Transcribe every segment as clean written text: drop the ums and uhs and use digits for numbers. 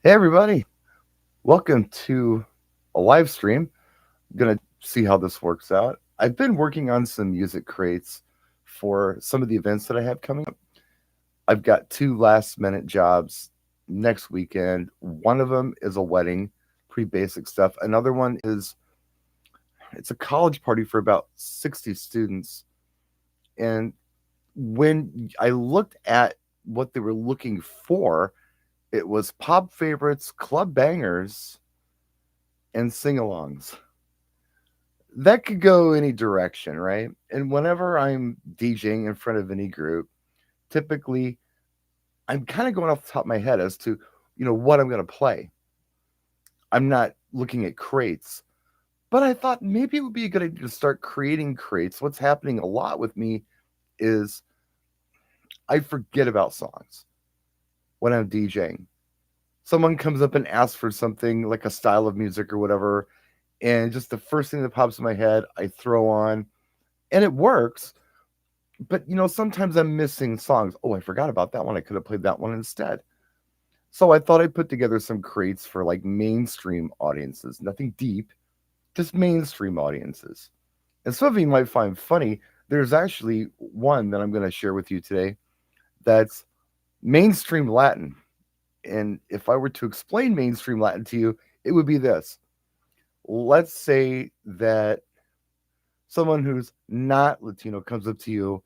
Hey everybody, welcome to a live stream. I'm gonna see how this works out. I've been working on some music crates for some of the events that I have coming up. I've got two last minute jobs next weekend. One of them is a wedding, pretty basic stuff. Another one is it's a college party for about 60 students. And when I looked at what they were looking for, it was pop favorites, club bangers, and sing-alongs. That could go any direction, right? And whenever I'm DJing in front of any group, typically I'm kind of going off the top of my head as to, what I'm going to play. I'm not looking at crates, but I thought maybe it would be a good idea to start creating crates. What's happening a lot with me is I forget about songs when I'm DJing. Someone comes up and asks for something like a style of music or whatever, and just the first thing that pops in my head, I throw on, and it works. But sometimes I'm missing songs. Oh, I forgot about that one. I could have played that one instead. So I thought I'd put together some crates for like mainstream audiences, nothing deep, just mainstream audiences. And some of you might find funny. There's actually one that I'm going to share with you today that's mainstream Latin. And if I were to explain mainstream Latin to you, it would be this. Let's say that someone who's not Latino comes up to you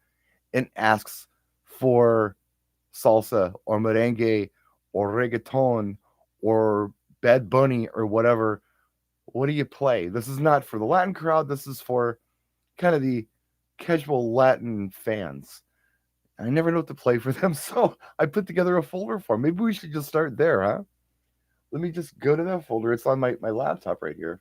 and asks for salsa or merengue or reggaeton or Bad Bunny or whatever, what do you play? This is not for the Latin crowd. This is for kind of the casual Latin fans. I never know what to play for them, so I put together a folder for them. Maybe we should just start there, huh? Let me just go to that folder. It's on my laptop right here.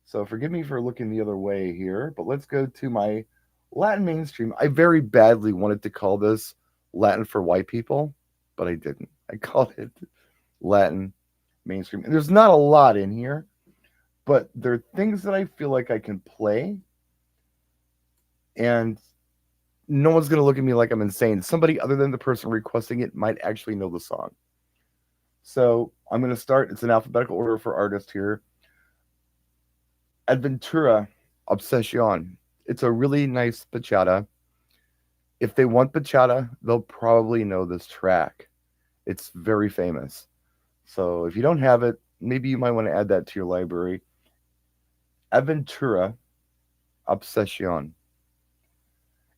So forgive me for looking the other way here, but let's go to my Latin mainstream. I very badly wanted to call this Latin for white people, but I didn't. I called it Latin mainstream. And there's not a lot in here, but there are things that I feel like I can play, and no one's going to look at me like I'm insane. Somebody other than the person requesting it might actually know the song. So I'm going to start. It's an alphabetical order for artists here. Adventura Obsession. It's a really nice bachata. If they want bachata, they'll probably know this track. It's very famous. So if you don't have it, maybe you might want to add that to your library. Aventura Obsession.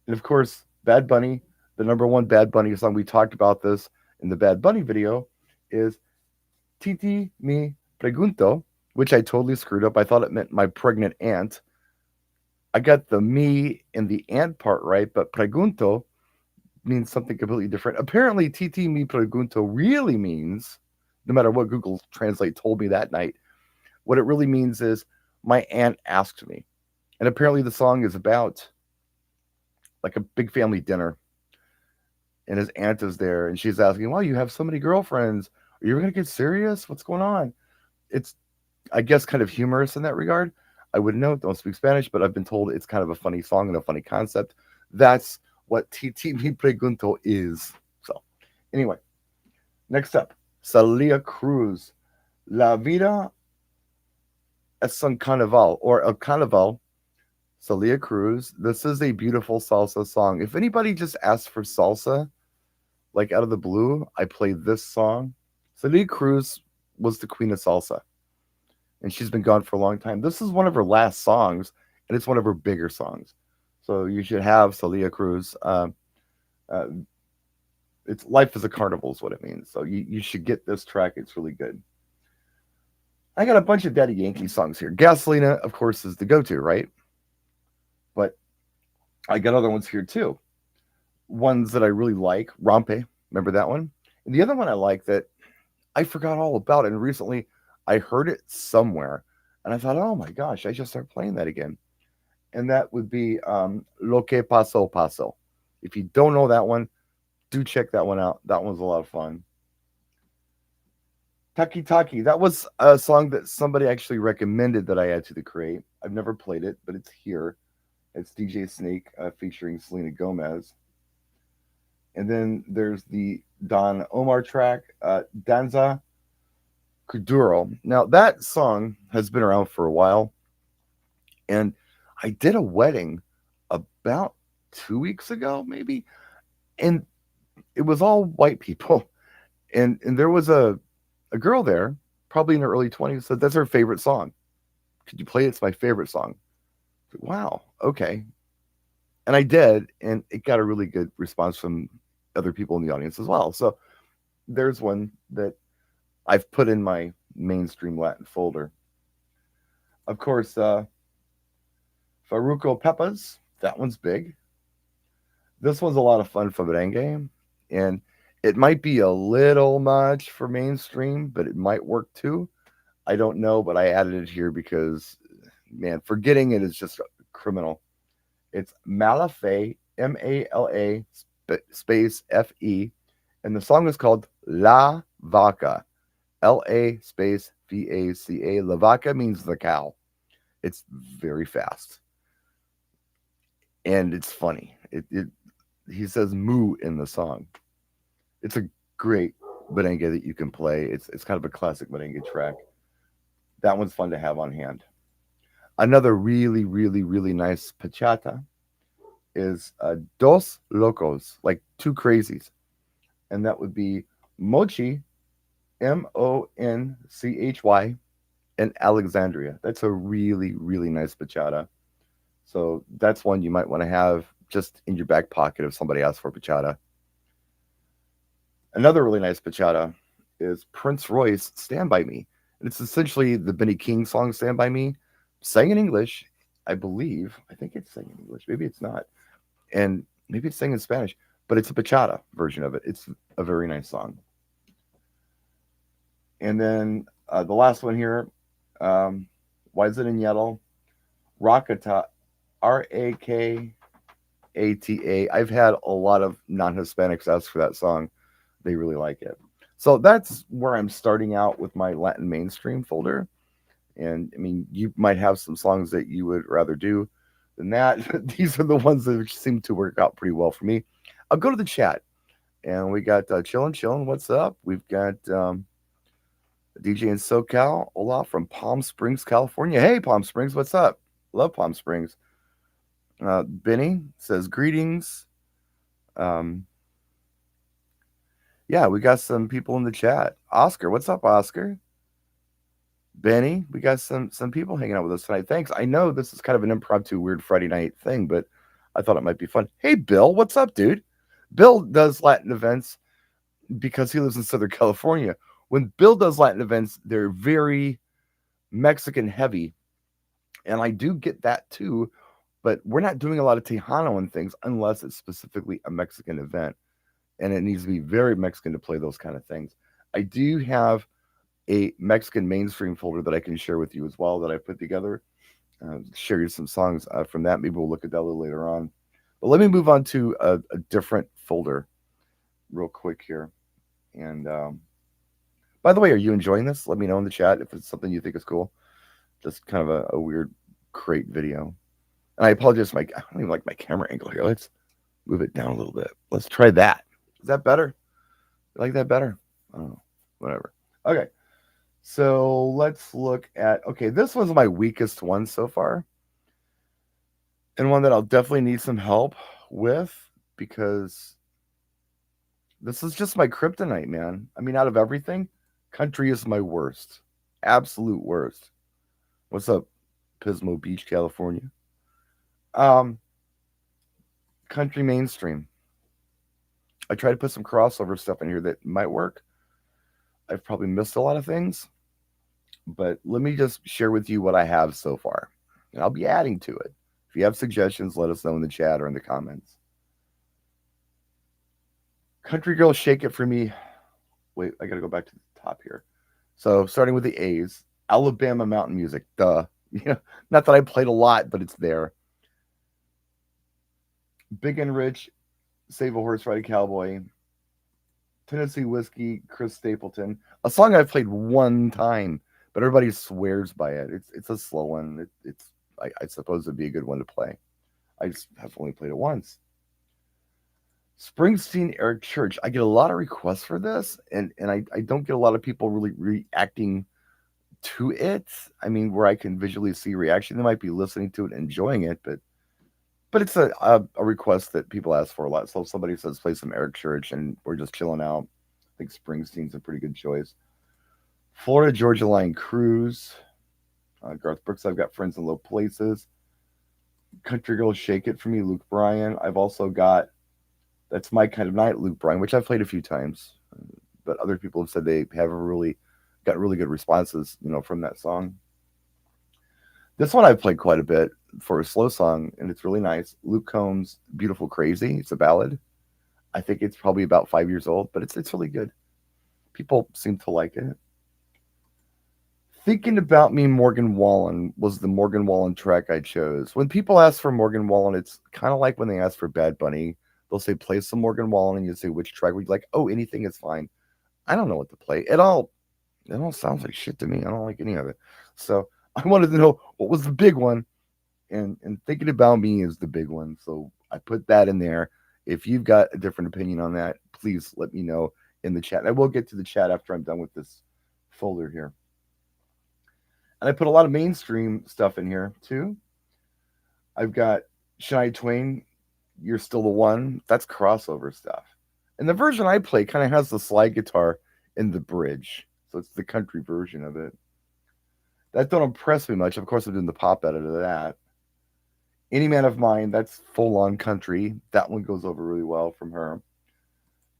And of course, Bad Bunny, the number one Bad Bunny song, we talked about this in the Bad Bunny video, is Titi Mi Pregunto, which I totally screwed up. I thought it meant my pregnant aunt. I got the me and the aunt part right, but pregunto means something completely different. Apparently, Titi Mi Pregunto really means, no matter what Google Translate told me that night, what it really means is my aunt asked me. And apparently, the song is about like a big family dinner. And his aunt is there, and she's asking, "Wow, you have so many girlfriends. Are you ever going to get serious? What's going on?" It's, I guess, kind of humorous in that regard. I wouldn't know, don't speak Spanish, but I've been told it's kind of a funny song and a funny concept. That's what Titi Mi Pregunto is. So, anyway, next up, Celia Cruz. La Vida es un carnaval, or El Carnaval, Celia Cruz. This is a beautiful salsa song. If anybody just asks for salsa, like out of the blue, I play this song. Celia Cruz was the queen of salsa, and she's been gone for a long time. This is one of her last songs, and it's one of her bigger songs. So you should have Celia Cruz. Uh, it's life is a carnival is what it means. So you should get this track. It's really good. I got a bunch of Daddy Yankee songs here. Gasolina, of course, is the go-to, right? But I got other ones here too. Ones that I really like. Rompe, remember that one? And the other one I like that I forgot all about, and recently I heard it somewhere, and I thought, oh my gosh, I should start playing that again. And that would be Lo que pasó pasó. If you don't know that one, do check that one out. That one's a lot of fun. Taki Taki, that was a song that somebody actually recommended that I add to the crate. I've never played it, but it's here. It's DJ Snake featuring Selena Gomez. And then there's the Don Omar track, Danza Kuduro. Now that song has been around for a while, and I did a wedding about 2 weeks ago, maybe, and it was all white people, and there was a girl there, probably in her early 20s, said that's her favorite song. Could you play it? It's my favorite song. Wow, okay. And I did, and it got a really good response from other people in the audience as well. So there's one that I've put in my mainstream Latin folder. Of course, Faruco Pepas, that one's big. This one's a lot of fun for merengue, and it might be a little much for mainstream, but it might work too. I don't know, but I added it here because, man, forgetting it is just criminal. It's Malafe, Mala space Fe, and the song is called La Vaca, La space Vaca. La Vaca means the cow. It's very fast and it's funny. It he says moo in the song. It's a great merengue that you can play. It's kind of a classic merengue track. That one's fun to have on hand. Another really, really, really nice bachata is Dos Locos, like two crazies. And that would be Mochi, Monchy, and Alexandria. That's a really, really nice bachata. So that's one you might want to have just in your back pocket if somebody asks for bachata. Another really nice bachata is Prince Royce, Stand By Me. And it's essentially the Benny King song, Stand By Me, sang in English, I believe. I think it's sang in English. Maybe it's not. And maybe it's sang in Spanish, but it's a bachata version of it. It's a very nice song. And then the last one here, why is it in yellow? Rakata, Rakata. I've had a lot of non-Hispanics ask for that song. They really like it. So that's where I'm starting out with my Latin mainstream folder. And I mean, you might have some songs that you would rather do than that. These are the ones that seem to work out pretty well for me. I'll go to the chat. And we got Chillin'. What's up? We've got DJ in SoCal, Olaf from Palm Springs, California. Hey, Palm Springs, what's up? Love Palm Springs. Benny says greetings. Um, yeah, we got some people in the chat. Oscar, what's up, Oscar? Benny, we got some people hanging out with us tonight. Thanks. I know this is kind of an impromptu, weird Friday night thing, but I thought it might be fun. Hey, Bill, what's up, dude? Bill does Latin events because he lives in Southern California. When Bill does Latin events, they're very Mexican heavy, and I do get that too. But we're not doing a lot of Tejano and things unless it's specifically a Mexican event, and it needs to be very Mexican to play those kind of things. I do have a Mexican mainstream folder that I can share with you as well that I put together. Share you some songs from that. Maybe we'll look at that a little later on. But let me move on to a different folder real quick here. And by the way, are you enjoying this? Let me know in the chat if it's something you think is cool. Just kind of a weird crate video. And I apologize, I don't even like my camera angle here. Let's move it down a little bit. Let's try that. Is that better? You like that better? I don't know. Whatever. Okay. So let's look at, okay, this was my weakest one so far. And one that I'll definitely need some help with because this is just my kryptonite, man. I mean, out of everything, country is my worst. Absolute worst. What's up, Pismo Beach, California? Country mainstream. I try to put some crossover stuff in here that might work. I've probably missed a lot of things, but let me just share with you what I have so far, and I'll be adding to it. If you have suggestions, let us know in the chat or in the comments. Country Girl, Shake It For Me. Wait, I got to go back to the top here. So starting with the A's, Alabama Mountain Music. Duh. You know, not that I played a lot, but it's there. Big and Rich, Save a Horse, Ride a Cowboy. Tennessee Whiskey, Chris Stapleton. A song I've played one time, but everybody swears by it. It's a slow one. I suppose it'd be a good one to play. I just have only played it once. Springsteen, Eric Church. I get a lot of requests for this, and I don't get a lot of people really reacting to it. I mean, where I can visually see reaction. They might be listening to it, enjoying it, but it's a request that people ask for a lot. So if somebody says play some Eric Church, and we're just chilling out, I think Springsteen's a pretty good choice. Florida Georgia Line Cruise. Garth Brooks. I've got friends in low places. Country Girl Shake It for me, Luke Bryan. I've also got That's My Kind of Night, Luke Bryan, which I've played a few times, but other people have said they have really got really good responses, from that song. This one I've played quite a bit for a slow song, and it's really nice. Luke Combs' "Beautiful Crazy." It's a ballad. I think it's probably about 5 years old, but it's really good. People seem to like it. Thinking About Me, Morgan Wallen was the Morgan Wallen track I chose. When people ask for Morgan Wallen, it's kind of like when they ask for Bad Bunny. They'll say, play some Morgan Wallen, and you say, which track would you like? Oh, anything is fine. I don't know what to play. It all sounds like shit to me. I don't like any of it. So I wanted to know what was the big one, and Thinking About Me is the big one. So I put that in there. If you've got a different opinion on that, please let me know in the chat. I will get to the chat after I'm done with this folder here. And I put a lot of mainstream stuff in here too. I've got Shania Twain, You're Still the One. That's crossover stuff. And the version I play kind of has the slide guitar in the bridge. So it's the country version of it. That don't impress me much. Of course, I'm doing the pop edit of that. Any Man of Mine, that's full on country. That one goes over really well from her.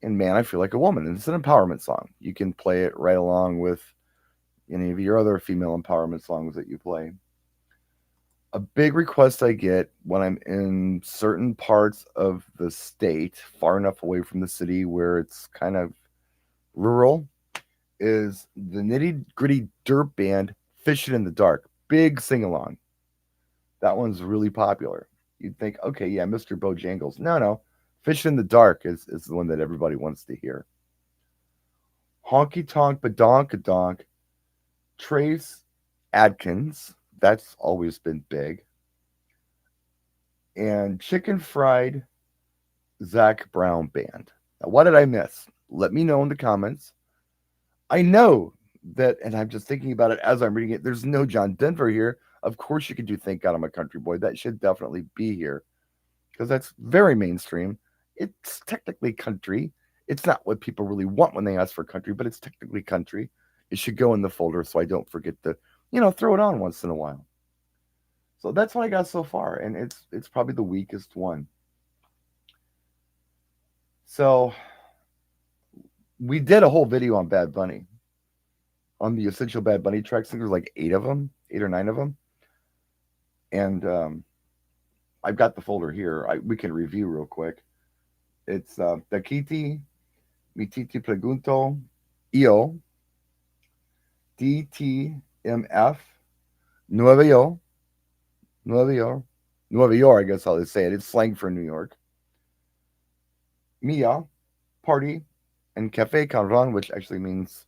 And Man, I Feel Like a Woman. And it's an empowerment song. You can play it right along with any of your other female empowerment songs that you play. A big request I get when I'm in certain parts of the state, far enough away from the city where it's kind of rural, is the Nitty Gritty Dirt Band Fishing in the Dark. Big sing along. That one's really popular. You'd think, okay, yeah, Mr. Bojangles. No. Fishing in the Dark is the one that everybody wants to hear. Honky Tonk Badonkadonk, Trace Adkins. That's always been big. And Chicken Fried Zach Brown Band. Now, what did I miss? Let me know in the comments. I know that, and I'm just thinking about it as I'm reading it, there's no John Denver here. Of course you could do Thank God I'm a Country Boy. That should definitely be here because that's very mainstream. It's technically country. It's not what people really want when they ask for country, but it's technically country. It should go in the folder so I don't forget to, throw it on once in a while. So that's what I got so far, and it's probably the weakest one. So we did a whole video on Bad Bunny, on the essential Bad Bunny tracks. I think there's like 8 or 9 of them, and I've got the folder here. We can review real quick. It's Dakiti, Mititi Pregunto, Io, DTMF, Nueva York, I guess I'll just say it. It's slang for New York. Mia, Party, and Cafe Con which actually means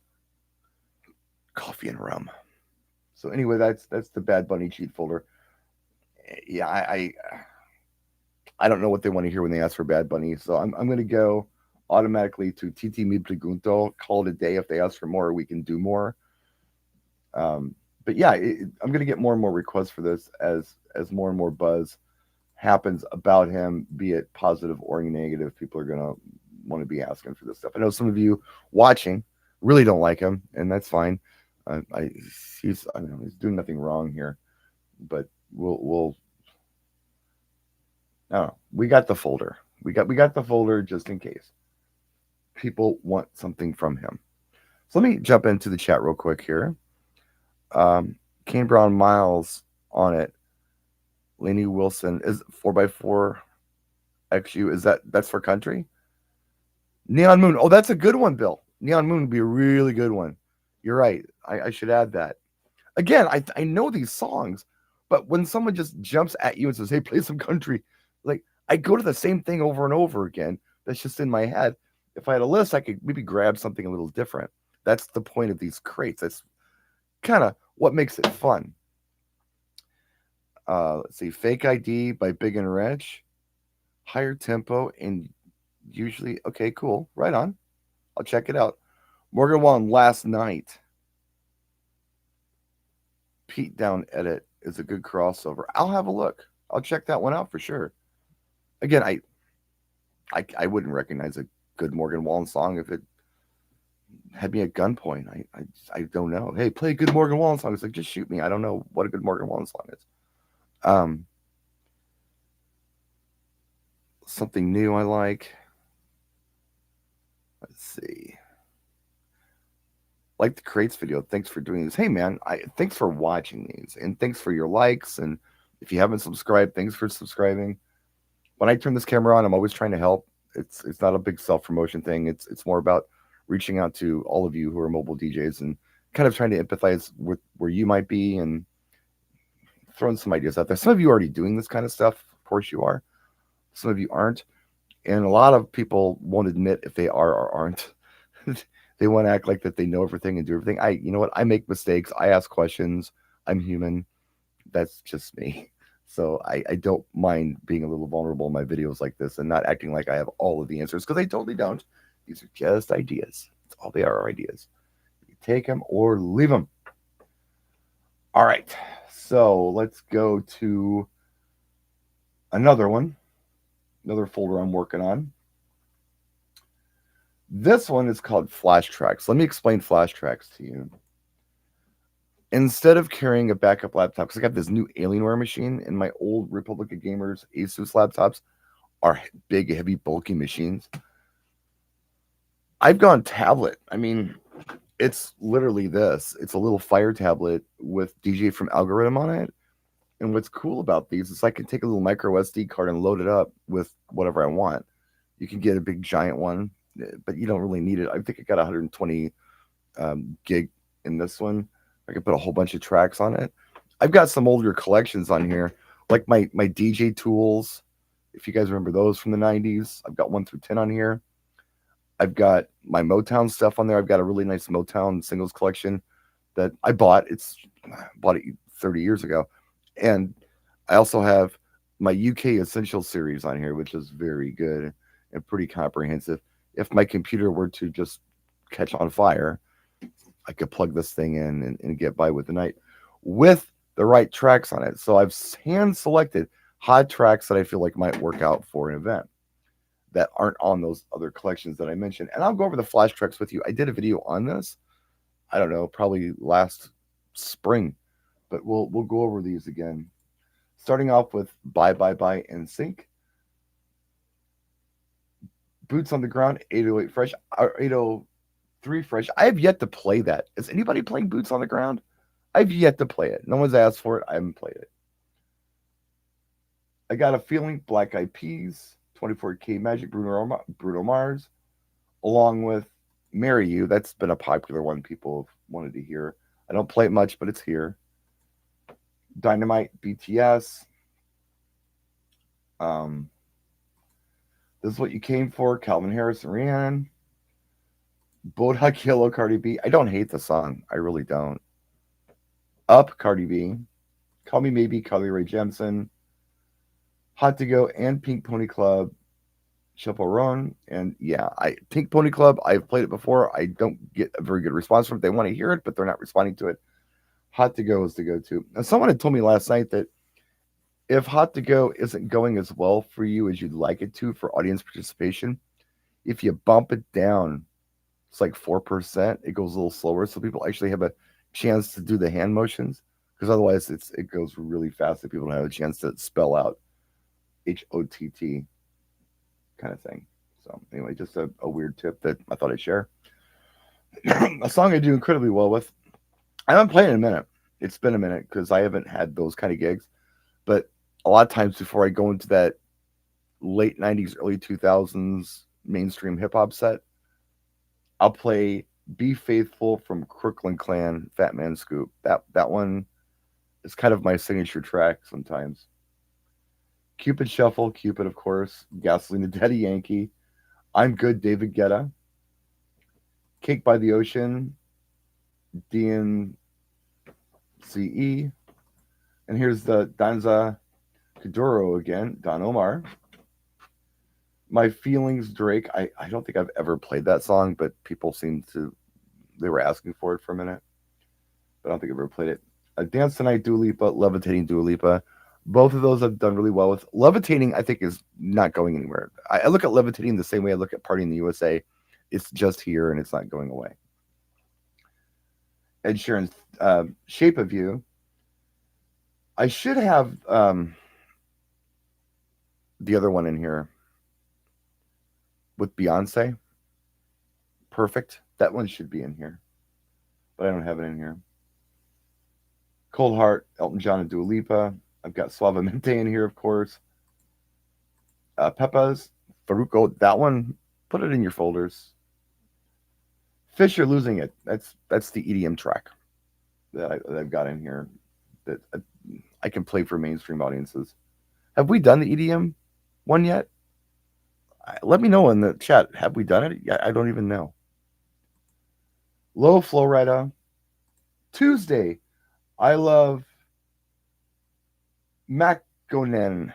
coffee and rum. So anyway, that's the Bad Bunny cheat folder. Yeah, I don't know what they want to hear when they ask for Bad Bunny, so I'm going to go automatically to Titi Mi Pregunto, call it a day. If they ask for more, we can do more. But yeah, I'm going to get more and more requests for this as more and more buzz happens about him, be it positive or negative. People are going to want to be asking for this stuff. I know some of you watching really don't like him, and that's fine. He's doing nothing wrong here, but we'll I don't know. We got the folder. We got the folder just in case people want something from him. So let me jump into the chat real quick here. Kane Brown Miles on it. Lainey Wilson is 4x4 XU. That's for country? Neon Moon. Oh, that's a good one, Bill. Neon Moon would be a really good one. You're right. I should add that. Again, I know these songs, but when someone just jumps at you and says, hey, play some country, like I go to the same thing over and over again. That's just in my head. If I had a list, I could maybe grab something a little different. That's the point of these crates. That's kind of what makes it fun. Let's see. Fake ID by Big and Rich. Higher Tempo and usually. Okay, cool. Right on. I'll check it out. Morgan Wallen last night. Pete Down edit is a good crossover. I'll have a look. I'll check that one out for sure. Again, I wouldn't recognize a good Morgan Wallen song if it had me at gunpoint. I don't know. Hey, play a good Morgan Wallen song. It's like just shoot me. I don't know what a good Morgan Wallen song is. Um, Something new I like. Let's see. Like the crates video. Thanks for doing this. Hey man, thanks for watching these and thanks for your likes, and if you haven't subscribed, thanks for subscribing. When I turn this camera on, I'm always trying to help. It's not a big self promotion thing. It's more about reaching out to all of you who are mobile DJs and kind of trying to empathize with where you might be and throwing some ideas out there. Some of you are already doing this kind of stuff. Of course you are. Some of you aren't. And a lot of people won't admit if they are or aren't. They want to act like that they know everything and do everything. You know what? I make mistakes. I ask questions. I'm human. That's just me. So I don't mind being a little vulnerable in my videos like this and not acting like I have all of the answers because I totally don't. These are just ideas. That's all they are ideas. You take them or leave them. All right. So let's go to another one, another folder I'm working on. This one is called Flash Tracks. Let me explain Flash Tracks to you. Instead of carrying a backup laptop, because I got this new Alienware machine, and my old Republic of Gamers Asus laptops are big, heavy, bulky machines. I've gone tablet. I mean, it's literally this. It's a little Fire tablet with DJ from Algorithm on it. And what's cool about these is I can take a little micro SD card and load it up with whatever I want. You can get a big giant one, but you don't really need it. I think I got 120 gig in this one. I can put a whole bunch of tracks on it. I've got some older collections on here, like my DJ tools. If you guys remember those from the 90s, I've got 1 through 10 on here. I've got my Motown stuff on there. I've got a really nice Motown singles collection that I bought. Bought it 30 years ago. And I also have my UK Essential series on here, which is very good and pretty comprehensive. If my computer were to just catch on fire, I could plug this thing in and get by with the night with the right tracks on it. So I've hand selected hot tracks that I feel like might work out for an event that aren't on those other collections that I mentioned. And I'll go over the Flash tracks with you. I did a video on this, I don't know, probably last spring, but we'll go over these again. Starting off with Bye Bye Bye and Sync. Boots on the Ground, 808 Fresh, 803 Fresh. I have yet to play that. Is anybody playing Boots on the Ground? I've yet to play it. No one's asked for it. I haven't played it. I Got a Feeling, Black Eyed Peas, 24K Magic, Bruno Mars, along with Marry You. That's been a popular one people have wanted to hear. I don't play it much, but it's here. Dynamite, BTS. This is What You Came For, Calvin Harris and Rihanna. Bodak Yellow, Cardi B. I don't hate the song. I really don't. Up, Cardi B. Call Me Maybe, Carly Rae Jepsen. Hot to Go and Pink Pony Club, Chaperone. And yeah, Pink Pony Club, I've played it before. I don't get a very good response from it. They want to hear it, but they're not responding to it. Hot to Go is the go-to. Now, someone had told me last night that if Hot to Go isn't going as well for you as you'd like it to for audience participation, if you bump it down, it's like 4%, it goes a little slower, so people actually have a chance to do the hand motions, because otherwise it goes really fast if people don't have a chance to spell out HOTT kind of thing. So anyway, just a weird tip that I thought I'd share. A song I do incredibly well with. I haven't played in a minute. It's been a minute because I haven't had those kind of gigs. But a lot of times before I go into that late 90s, early 2000s mainstream hip hop set, I'll play Be Faithful from Crooklyn Clan, Fat Man Scoop. That one is kind of my signature track sometimes. Cupid Shuffle, Cupid, of course. Gasoline, the Daddy Yankee. I'm Good, David Guetta. Cake by the Ocean, DNCE. And here's the Danza Kuduro again, Don Omar. My Feelings, Drake. I don't think I've ever played that song, but people seem to, they were asking for it for a minute, but I don't think I've ever played it. Dance Tonight, Dua Lipa, Levitating, Dua Lipa. Both of those I've done really well with. Levitating, I think, is not going anywhere. I look at Levitating the same way I look at Party in the USA. It's just here and it's not going away. Ed Sheeran's Shape of You. I should have the other one in here with Beyonce. Perfect. That one should be in here, but I don't have it in here. Cold Heart, Elton John and Dua Lipa. I've got Suavemente in here, of course. Pepas, Faruko. That one, put it in your folders. Fish, You're Losing It. That's the EDM track that I've got in here that I can play for mainstream audiences. Have we done the EDM one yet? Let me know in the chat. Have we done it? I don't even know. Low Flow Rida. Tuesday. I love Makonnen.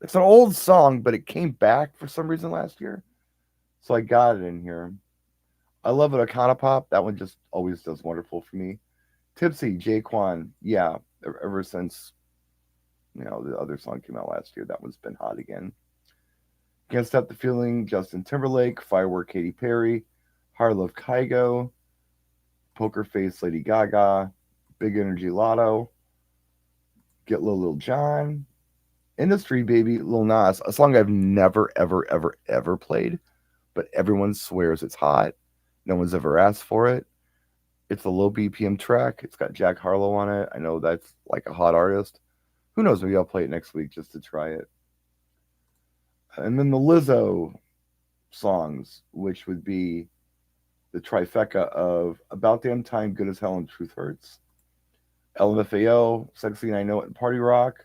It's an old song, but it came back for some reason last year. So I got it in here. I love it, Akana Pop. That one just always does wonderful for me. Tipsy, Jaquan. Yeah, ever since the other song came out last year, that one's been hot again. Can't Stop the Feeling, Justin Timberlake. Firework, Katy Perry. Heart of Kygo. Poker Face, Lady Gaga. Big Energy Lotto. Get Low, Lil Jon. Industry Baby, Lil Nas. A song I've never, ever, ever, ever played, but everyone swears it's hot. No one's ever asked for it. It's a low BPM track. It's got Jack Harlow on it. I know that's like a hot artist. Who knows? Maybe I'll play it next week just to try it. And then the Lizzo songs, which would be the trifecta of About Damn Time, Good as Hell, and Truth Hurts. LMFAO, Sexy and I Know It, and Party Rock.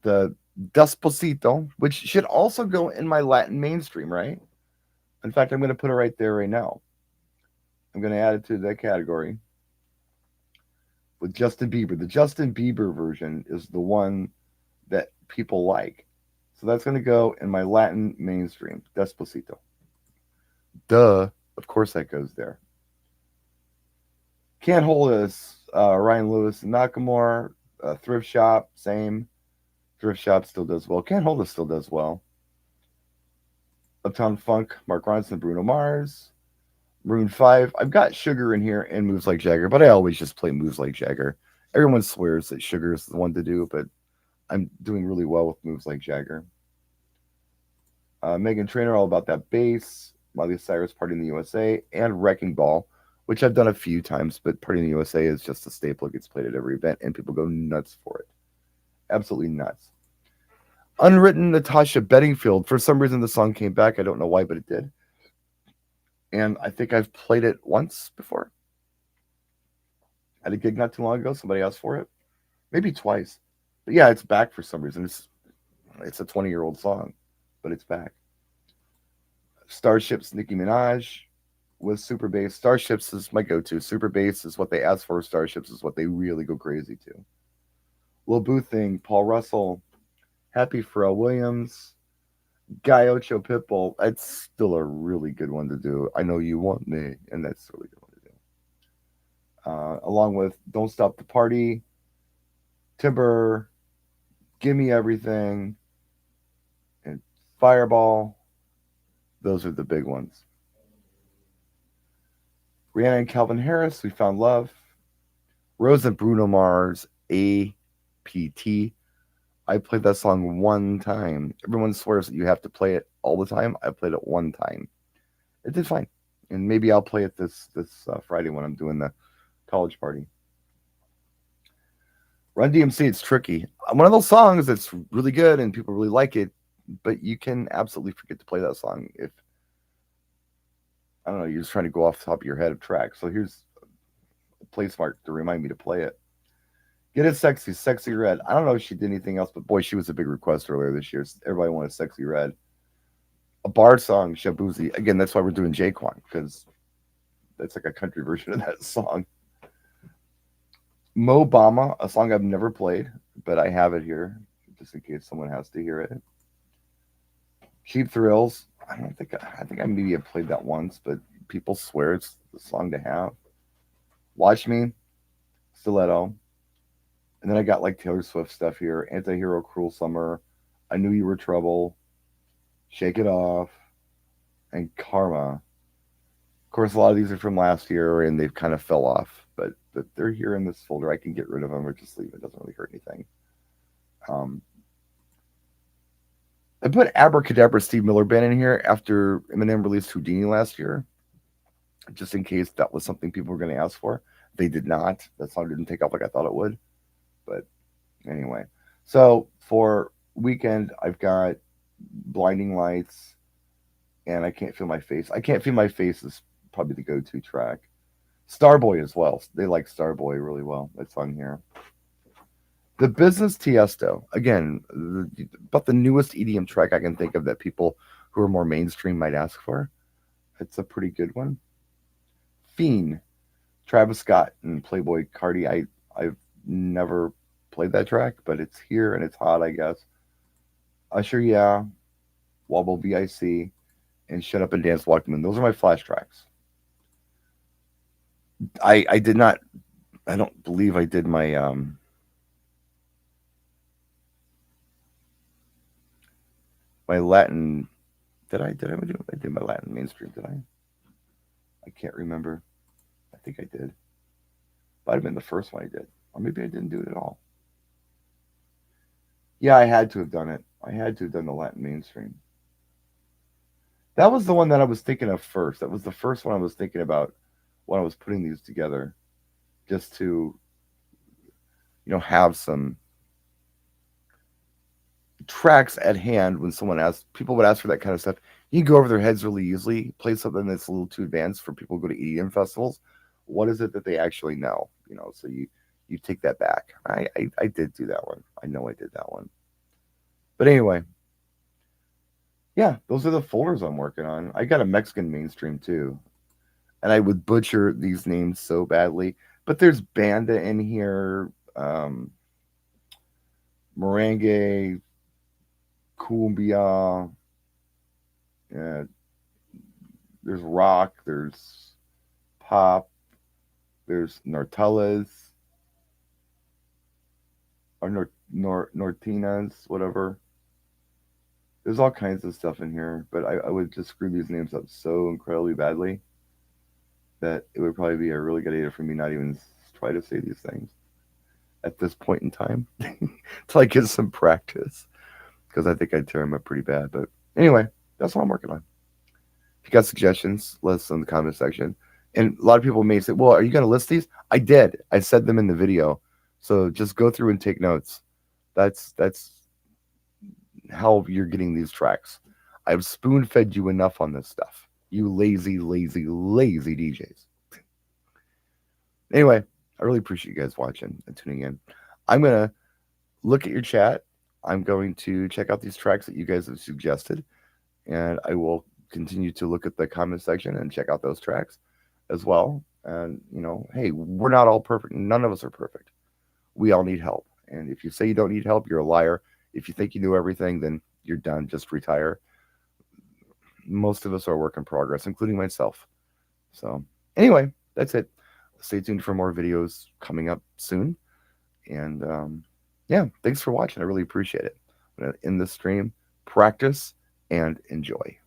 The Despacito, which should also go in my Latin mainstream, right? In fact, I'm going to put it right there right now. I'm going to add it to that category with Justin Bieber. The Justin Bieber version is the one that people like. So that's going to go in my Latin mainstream, Despacito. Duh. Of course that goes there. Can't Hold Us, Ryan Lewis and Nakamura. Thrift Shop, same. Thrift Shop still does well. Can't Hold Us still does well. Uptown Funk, Mark Ronson, Bruno Mars. Maroon 5. I've got Sugar in here and Moves Like Jagger, but I always just play Moves Like Jagger. Everyone swears that Sugar is the one to do, but I'm doing really well with Moves Like Jagger. Megan Trainor, All About That Bass. Miley Cyrus, Party in the USA. And Wrecking Ball, which I've done a few times, but Party in the USA is just a staple. It gets played at every event, and people go nuts for it. Absolutely nuts. Unwritten, Natasha Bedingfield. For some reason, the song came back. I don't know why, but it did. And I think I've played it once before. At a gig not too long ago, somebody asked for it. Maybe twice. But yeah, it's back for some reason. It's a 20-year-old song, but it's back. Starships, Nicki Minaj with Super Bass. Starships is my go-to. Super Bass is what they ask for. Starships is what they really go crazy to. Lil Boo Thing, Paul Russell, Happy Pharrell Williams, Guy Ocho Pitbull. That's still a really good one to do. I Know You Want Me, and that's a really good one to do. Along with Don't Stop the Party, Timber, Gimme Everything, and Fireball. Those are the big ones. Rihanna and Calvin Harris, We Found Love. Rose and Bruno Mars, APT. I played that song one time. Everyone swears that you have to play it all the time. I played it one time. It did fine. And maybe I'll play it this Friday when I'm doing the college party. Run DMC, It's Tricky. One of those songs that's really good and people really like it, but you can absolutely forget to play that song if, I don't know, you're just trying to go off the top of your head of tracks. So here's a place mark to remind me to play it. Get It Sexy, Sexy Red. I don't know if she did anything else, but boy, she was a big request earlier this year. Everybody wanted Sexy Red. A bar song, Shabuzi. Again, that's why we're doing Jaquan, because that's like a country version of that song. Mo Bama, a song I've never played, but I have it here just in case someone has to hear it. Cheap Thrills. I think I maybe have played that once, but people swear it's the song to have. Watch Me, Stiletto, and then I got like Taylor Swift stuff here. Antihero, Cruel Summer, I Knew You Were Trouble, Shake It Off, and Karma. Of course, a lot of these are from last year and they've kind of fell off, but they're here in this folder. I can get rid of them or just leave it. It doesn't really hurt anything. Um, I put Abracadabra Steve Miller Band in here after Eminem released Houdini last year, just in case that was something people were going to ask for. They did not. That song didn't take off like I thought it would. But anyway, so for weekend, I've got Blinding Lights and I Can't Feel My Face. I Can't Feel My Face is probably the go-to track. Starboy as well. They like Starboy really well. That's on here. The Business Tiesto. Again, about the newest EDM track I can think of that people who are more mainstream might ask for. It's a pretty good one. Fiend. Travis Scott and Playboy Cardi. I've never played that track, but it's here and it's hot, I guess. Usher, yeah. Wobble VIC and Shut Up and Dance Walk the Moon. Those are my flash tracks. I did not. I don't believe I did my Latin. I did my Latin mainstream? Did I? I can't remember. I think I did. Might have been the first one I did, or maybe I didn't do it at all. Yeah, I had to have done it. I had to have done the Latin mainstream. That was the one that I was thinking of first. That was the first one I was thinking about when I was putting these together, just to have some tracks at hand when someone asks. People would ask for that kind of stuff. You can go over their heads really easily. Play something that's a little too advanced for people who go to EDM festivals. What is it that they actually know? So you take that back. I did do that one. I know I did that one. But anyway, yeah, those are the folders I'm working on. I got a Mexican mainstream too, and I would butcher these names so badly. But there's banda in here, merengue, cumbia. Uh, there's rock. There's pop. There's nortelas or nortinas, whatever. There's all kinds of stuff in here, but I would just screw these names up so incredibly badly that it would probably be a really good idea for me not even try to say these things at this point in time until I get some practice, because I think I'd tear them up pretty bad. But anyway, that's what I'm working on. If you got suggestions, let us know in the comment section. And a lot of people may say, well, are you going to list these? I did. I said them in the video. So just go through and take notes. That's how you're getting these tracks. I've spoon fed you enough on this stuff. You lazy, lazy, lazy DJs. Anyway, I really appreciate you guys watching and tuning in. I'm going to look at your chat. I'm going to check out these tracks that you guys have suggested. And I will continue to look at the comment section and check out those tracks as well. And, hey, we're not all perfect. None of us are perfect. We all need help. And if you say you don't need help, you're a liar. If you think you know everything, then you're done. Just retire. Most of us are a work in progress, including myself. So anyway, that's it. Stay tuned for more videos coming up soon. And yeah, thanks for watching. I really appreciate it. I'm going to end this stream, practice, and enjoy.